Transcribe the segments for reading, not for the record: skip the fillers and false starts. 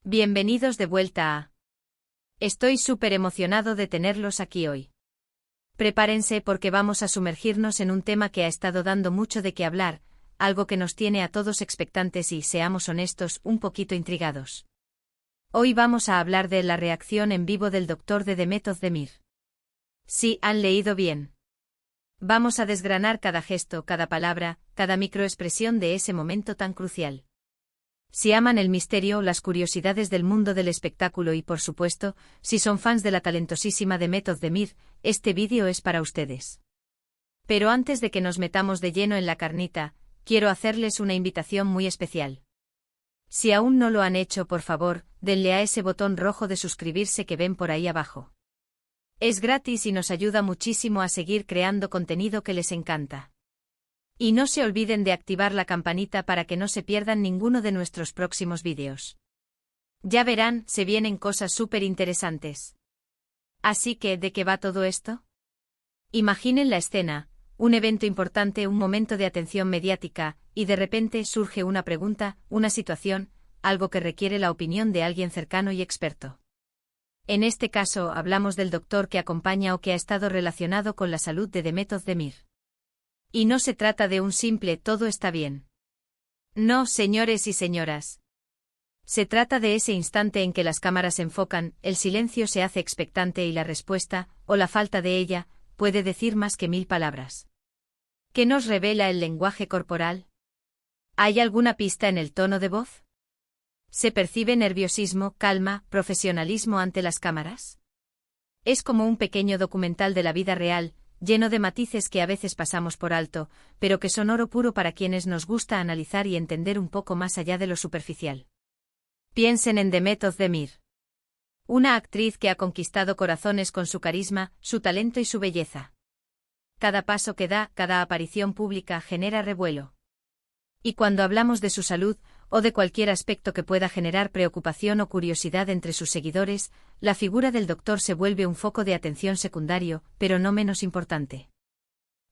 Bienvenidos de vuelta a... Estoy súper emocionado de tenerlos aquí hoy. Prepárense porque vamos a sumergirnos en un tema que ha estado dando mucho de qué hablar, algo que nos tiene a todos expectantes y, seamos honestos, un poquito intrigados. Hoy vamos a hablar de la reacción en vivo del doctor de Demet Özdemir. Sí, han leído bien. Vamos a desgranar cada gesto, cada palabra, cada microexpresión de ese momento tan crucial. Si aman el misterio, las curiosidades del mundo del espectáculo y, por supuesto, si son fans de la talentosísima Demet Özdemir, este vídeo es para ustedes. Pero antes de que nos metamos de lleno en la carnita, quiero hacerles una invitación muy especial. Si aún no lo han hecho, por favor, denle a ese botón rojo de suscribirse que ven por ahí abajo. Es gratis y nos ayuda muchísimo a seguir creando contenido que les encanta. Y no se olviden de activar la campanita para que no se pierdan ninguno de nuestros próximos vídeos. Ya verán, se vienen cosas súper interesantes. Así que, ¿de qué va todo esto? Imaginen la escena, un evento importante, un momento de atención mediática, y de repente surge una pregunta, una situación, algo que requiere la opinión de alguien cercano y experto. En este caso, hablamos del doctor que acompaña o que ha estado relacionado con la salud de Demet Özdemir. Y no se trata de un simple «todo está bien». No, señores y señoras. Se trata de ese instante en que las cámaras enfocan, el silencio se hace expectante y la respuesta, o la falta de ella, puede decir más que 1000 palabras. ¿Qué nos revela el lenguaje corporal? ¿Hay alguna pista en el tono de voz? ¿Se percibe nerviosismo, calma, profesionalismo ante las cámaras? Es como un pequeño documental de la vida real, lleno de matices que a veces pasamos por alto, pero que son oro puro para quienes nos gusta analizar y entender un poco más allá de lo superficial. Piensen en Demet Özdemir. Una actriz que ha conquistado corazones con su carisma, su talento y su belleza. Cada paso que da, cada aparición pública genera revuelo. Y cuando hablamos de su salud, o de cualquier aspecto que pueda generar preocupación o curiosidad entre sus seguidores, la figura del doctor se vuelve un foco de atención secundario, pero no menos importante.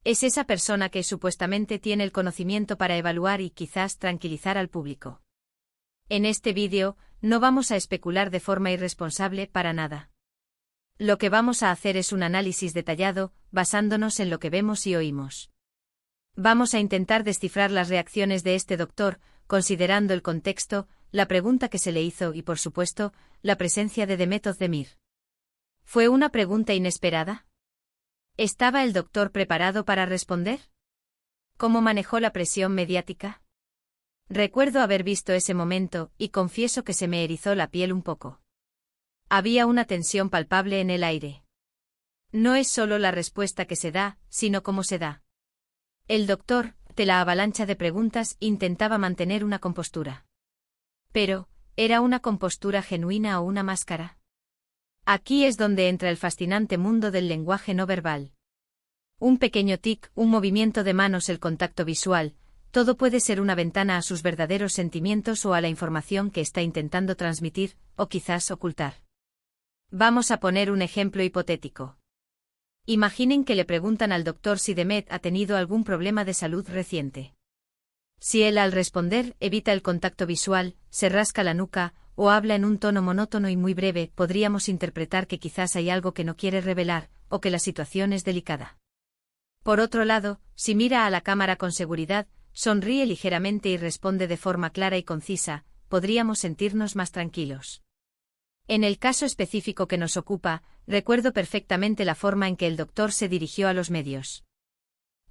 Es esa persona que supuestamente tiene el conocimiento para evaluar y quizás tranquilizar al público. En este vídeo, no vamos a especular de forma irresponsable para nada. Lo que vamos a hacer es un análisis detallado, basándonos en lo que vemos y oímos. Vamos a intentar descifrar las reacciones de este doctor, considerando el contexto, la pregunta que se le hizo y, por supuesto, la presencia de Demet Özdemir. ¿Fue una pregunta inesperada? ¿Estaba el doctor preparado para responder? ¿Cómo manejó la presión mediática? Recuerdo haber visto ese momento, y confieso que se me erizó la piel un poco. Había una tensión palpable en el aire. No es solo la respuesta que se da, sino cómo se da. El doctor, de la avalancha de preguntas, intentaba mantener una compostura. Pero, ¿era una compostura genuina o una máscara? Aquí es donde entra el fascinante mundo del lenguaje no verbal. Un pequeño tic, un movimiento de manos, el contacto visual, todo puede ser una ventana a sus verdaderos sentimientos o a la información que está intentando transmitir, o quizás ocultar. Vamos a poner un ejemplo hipotético. Imaginen que le preguntan al doctor si Demet ha tenido algún problema de salud reciente. Si él, al responder, evita el contacto visual, se rasca la nuca, o habla en un tono monótono y muy breve, podríamos interpretar que quizás hay algo que no quiere revelar, o que la situación es delicada. Por otro lado, si mira a la cámara con seguridad, sonríe ligeramente y responde de forma clara y concisa, podríamos sentirnos más tranquilos. En el caso específico que nos ocupa, recuerdo perfectamente la forma en que el doctor se dirigió a los medios.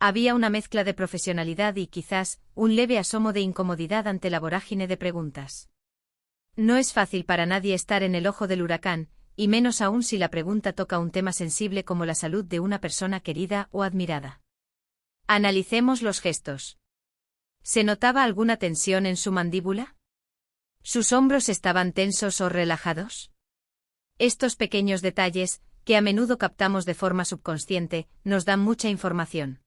Había una mezcla de profesionalidad y quizás un leve asomo de incomodidad ante la vorágine de preguntas. No es fácil para nadie estar en el ojo del huracán, y menos aún si la pregunta toca un tema sensible como la salud de una persona querida o admirada. Analicemos los gestos. ¿Se notaba alguna tensión en su mandíbula? ¿Sus hombros estaban tensos o relajados? Estos pequeños detalles, que a menudo captamos de forma subconsciente, nos dan mucha información.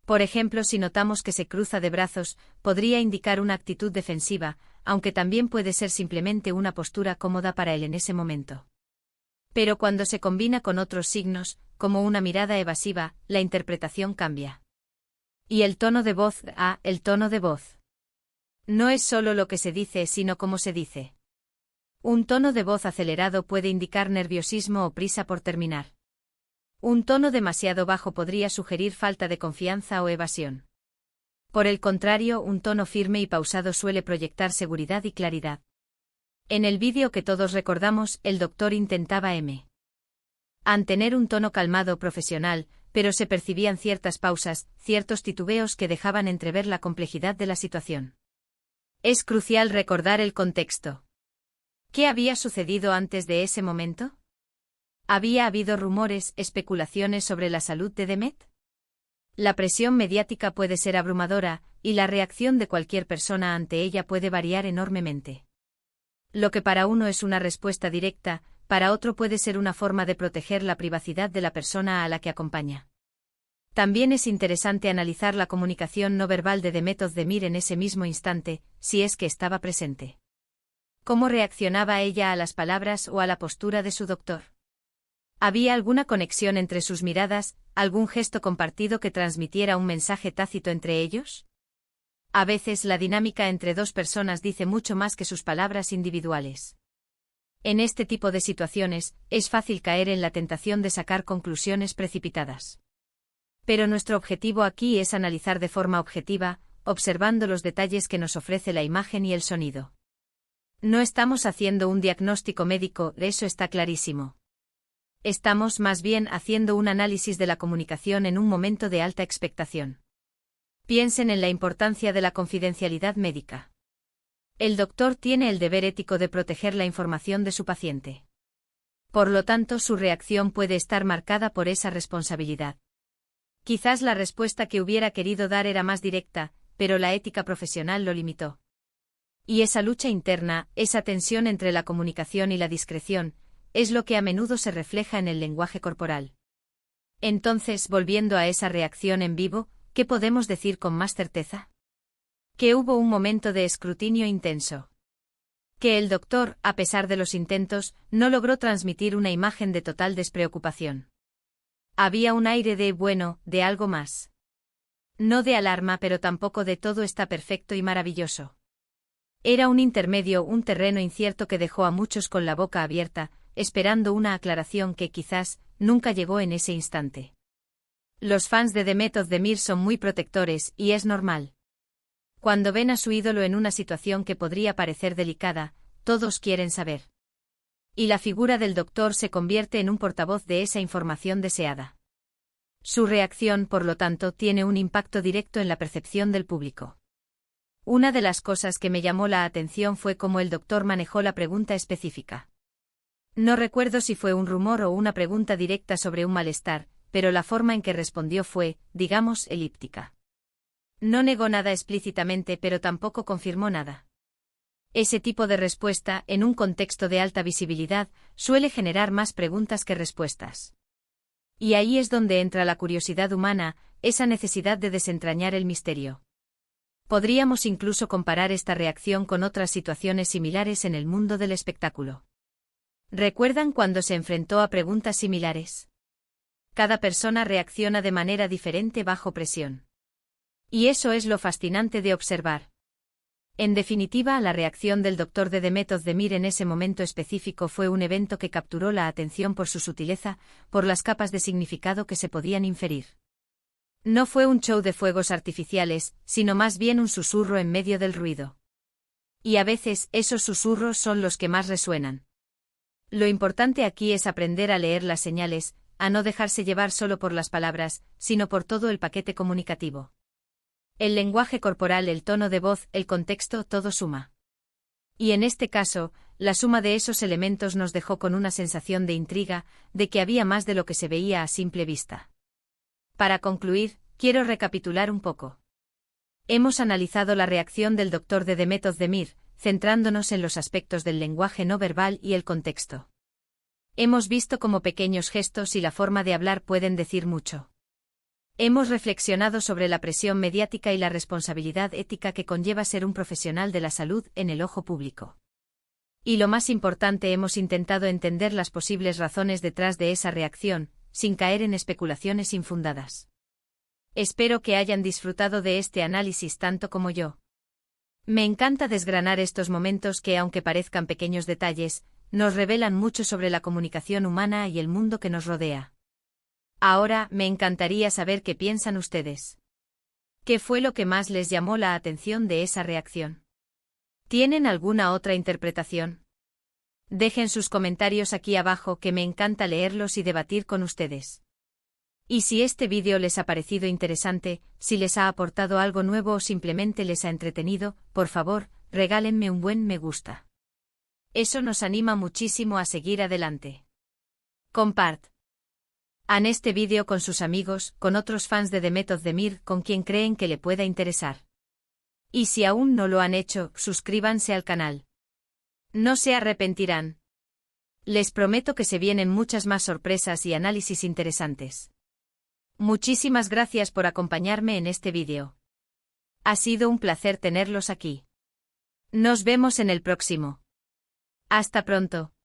Por ejemplo, si notamos que se cruza de brazos, podría indicar una actitud defensiva, aunque también puede ser simplemente una postura cómoda para él en ese momento. Pero cuando se combina con otros signos, como una mirada evasiva, la interpretación cambia. Y el tono de voz, el tono de voz. No es solo lo que se dice, sino cómo se dice. Un tono de voz acelerado puede indicar nerviosismo o prisa por terminar. Un tono demasiado bajo podría sugerir falta de confianza o evasión. Por el contrario, un tono firme y pausado suele proyectar seguridad y claridad. En el vídeo que todos recordamos, el doctor intentaba mantener un tono calmado profesional, pero se percibían ciertas pausas, ciertos titubeos que dejaban entrever la complejidad de la situación. Es crucial recordar el contexto. ¿Qué había sucedido antes de ese momento? ¿Había habido rumores, especulaciones sobre la salud de Demet? La presión mediática puede ser abrumadora, y la reacción de cualquier persona ante ella puede variar enormemente. Lo que para uno es una respuesta directa, para otro puede ser una forma de proteger la privacidad de la persona a la que acompaña. También es interesante analizar la comunicación no verbal de Demet Özdemir en ese mismo instante, si es que estaba presente. ¿Cómo reaccionaba ella a las palabras o a la postura de su doctor? ¿Había alguna conexión entre sus miradas, algún gesto compartido que transmitiera un mensaje tácito entre ellos? A veces la dinámica entre dos personas dice mucho más que sus palabras individuales. En este tipo de situaciones, es fácil caer en la tentación de sacar conclusiones precipitadas. Pero nuestro objetivo aquí es analizar de forma objetiva, observando los detalles que nos ofrece la imagen y el sonido. No estamos haciendo un diagnóstico médico, eso está clarísimo. Estamos más bien haciendo un análisis de la comunicación en un momento de alta expectación. Piensen en la importancia de la confidencialidad médica. El doctor tiene el deber ético de proteger la información de su paciente. Por lo tanto, su reacción puede estar marcada por esa responsabilidad. Quizás la respuesta que hubiera querido dar era más directa, pero la ética profesional lo limitó. Y esa lucha interna, esa tensión entre la comunicación y la discreción, es lo que a menudo se refleja en el lenguaje corporal. Entonces, volviendo a esa reacción en vivo, ¿qué podemos decir con más certeza? Que hubo un momento de escrutinio intenso. Que el doctor, a pesar de los intentos, no logró transmitir una imagen de total despreocupación. Había un aire de algo más. No de alarma, pero tampoco de todo está perfecto y maravilloso. Era un intermedio, un terreno incierto que dejó a muchos con la boca abierta, esperando una aclaración que quizás nunca llegó en ese instante. Los fans de Demet Özdemir son muy protectores, y es normal. Cuando ven a su ídolo en una situación que podría parecer delicada, todos quieren saber. Y la figura del doctor se convierte en un portavoz de esa información deseada. Su reacción, por lo tanto, tiene un impacto directo en la percepción del público. Una de las cosas que me llamó la atención fue cómo el doctor manejó la pregunta específica. No recuerdo si fue un rumor o una pregunta directa sobre un malestar, pero la forma en que respondió fue, digamos, elíptica. No negó nada explícitamente, pero tampoco confirmó nada. Ese tipo de respuesta, en un contexto de alta visibilidad, suele generar más preguntas que respuestas. Y ahí es donde entra la curiosidad humana, esa necesidad de desentrañar el misterio. Podríamos incluso comparar esta reacción con otras situaciones similares en el mundo del espectáculo. ¿Recuerdan cuando se enfrentó a preguntas similares? Cada persona reacciona de manera diferente bajo presión. Y eso es lo fascinante de observar. En definitiva, la reacción del doctor de Demet Özdemir en ese momento específico fue un evento que capturó la atención por su sutileza, por las capas de significado que se podían inferir. No fue un show de fuegos artificiales, sino más bien un susurro en medio del ruido. Y a veces, esos susurros son los que más resuenan. Lo importante aquí es aprender a leer las señales, a no dejarse llevar solo por las palabras, sino por todo el paquete comunicativo. El lenguaje corporal, el tono de voz, el contexto, todo suma. Y en este caso, la suma de esos elementos nos dejó con una sensación de intriga, de que había más de lo que se veía a simple vista. Para concluir, quiero recapitular un poco. Hemos analizado la reacción del doctor de Demet Özdemir, centrándonos en los aspectos del lenguaje no verbal y el contexto. Hemos visto cómo pequeños gestos y la forma de hablar pueden decir mucho. Hemos reflexionado sobre la presión mediática y la responsabilidad ética que conlleva ser un profesional de la salud en el ojo público. Y lo más importante, hemos intentado entender las posibles razones detrás de esa reacción, sin caer en especulaciones infundadas. Espero que hayan disfrutado de este análisis tanto como yo. Me encanta desgranar estos momentos que, aunque parezcan pequeños detalles, nos revelan mucho sobre la comunicación humana y el mundo que nos rodea. Ahora, me encantaría saber qué piensan ustedes. ¿Qué fue lo que más les llamó la atención de esa reacción? ¿Tienen alguna otra interpretación? Dejen sus comentarios aquí abajo, que me encanta leerlos y debatir con ustedes. Y si este vídeo les ha parecido interesante, si les ha aportado algo nuevo o simplemente les ha entretenido, por favor, regálenme un buen me gusta. Eso nos anima muchísimo a seguir adelante. Compartan este vídeo con sus amigos, con otros fans de The Method de Mir, con quien creen que le pueda interesar. Y si aún no lo han hecho, suscríbanse al canal. No se arrepentirán. Les prometo que se vienen muchas más sorpresas y análisis interesantes. Muchísimas gracias por acompañarme en este vídeo. Ha sido un placer tenerlos aquí. Nos vemos en el próximo. Hasta pronto.